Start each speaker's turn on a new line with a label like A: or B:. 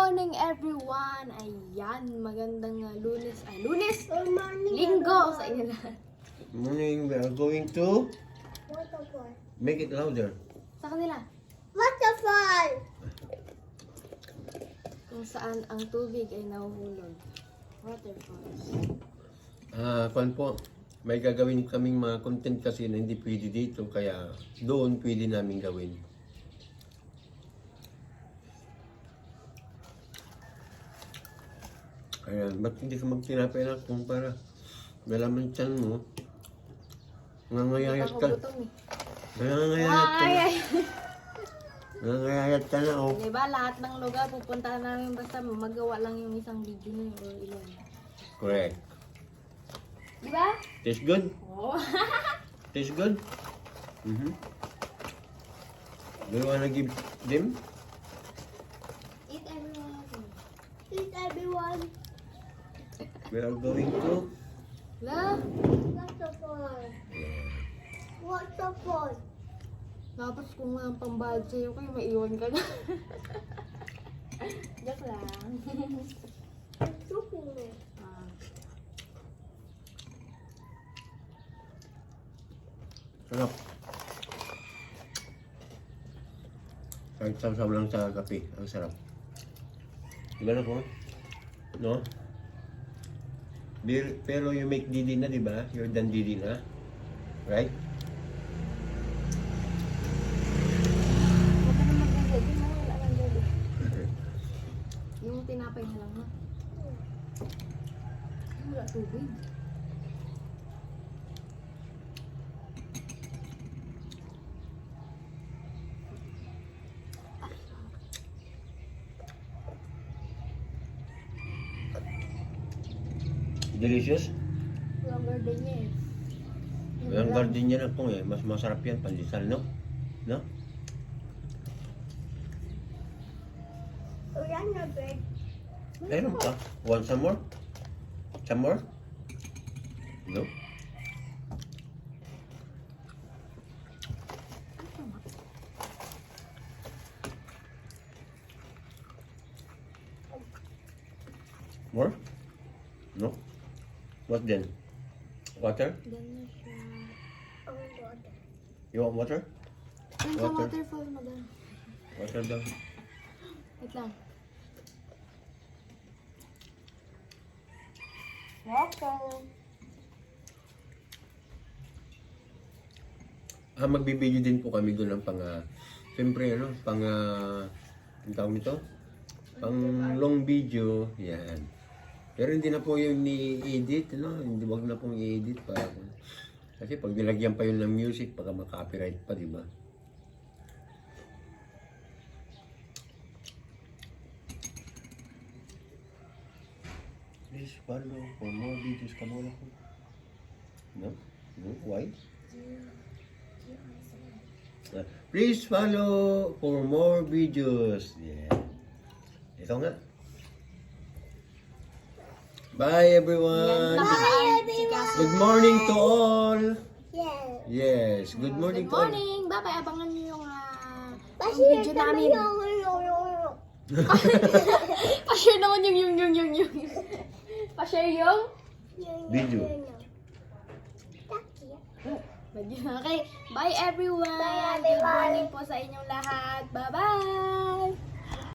A: morning everyone! Ayan, magandang lunes. Linggo sa inyo lahat.
B: Morning, we are going to
C: Waterfall.
B: make it louder.
A: Sa kanila,
C: Waterfall!
A: kung saan ang tubig ay nahuhulog. Waterfalls.
B: Kwan po, may gagawin kaming mga content kasi na hindi pwede dito, kaya doon pwede namin gawin. Kaya, ba't hindi ka magtinapay na kung para malaman tiyan mo, nangangayayat
A: Ako
B: ka.
A: gutom eh.
B: Nangangayayat ka na.
A: Ay!
B: Nangangayayat ka na, oh.
A: Diba, lahat ng lugar pupunta namin basta magawa lang yung isang video na yun or ilan.
B: Correct.
A: Diba?
B: Taste good?
A: Oo.
B: Taste good? Do you wanna give them?
A: Eat everyone.
C: Eat everyone.
B: We are going to...
A: La,
C: Waterfall. Waterfall.
A: tapos kung nga ang pambayad sa'yo kayo, maiwan ka na. Joke lang.
C: Suko.
A: Ah.
B: Sarap. Kahit saw lang sa kape, ang sarap. Diba na po? No? Pero you make didi na, diba? You're done didi na. Right?
A: Huwag ka na mag-ready na, wala kang ready. Yung tinapay na lang na. Ay, wala tubig.
B: Delicious.
A: Longer din niya eh.
B: Ang garden niya na po eh. Mas masarap yan, pandesal, no? No?
C: Wala na bread.
B: Meron pa. Want some more? Some more? No? More? No? What then? Water?
A: Then na siya.
C: Oh, water.
B: You want water?
A: Ayun sa
B: Water.
A: waterfall, madam.
B: Water daw.
A: Wait lang.
B: Magbibideo din po kami doon ng siyempre ang tawag nito? Pang long video, yan. Pero hindi na po yung ni-edit, no? Hindi, wag na pong i-edit pa. Kasi pag nilagyan pa yun ng music, baka maka-copyright pa, di ba? Please follow for more videos. Kamu ako. No? No? Why? Please follow for more videos. Yeah. Ito nga. Bye everyone.
A: Bye,
B: Good morning to all.
C: Yes.
B: Yes, good morning
A: Good
B: to all.
A: morning! Bye-bye! Abangan niyo yung
C: Kasi
A: video namin. Pa-share naman yung. Pa-share yung?
B: Video.
A: Okay. Bye everyone!
C: Bye,
A: Good
C: everyone.
A: morning po sa inyong lahat. Bye-bye!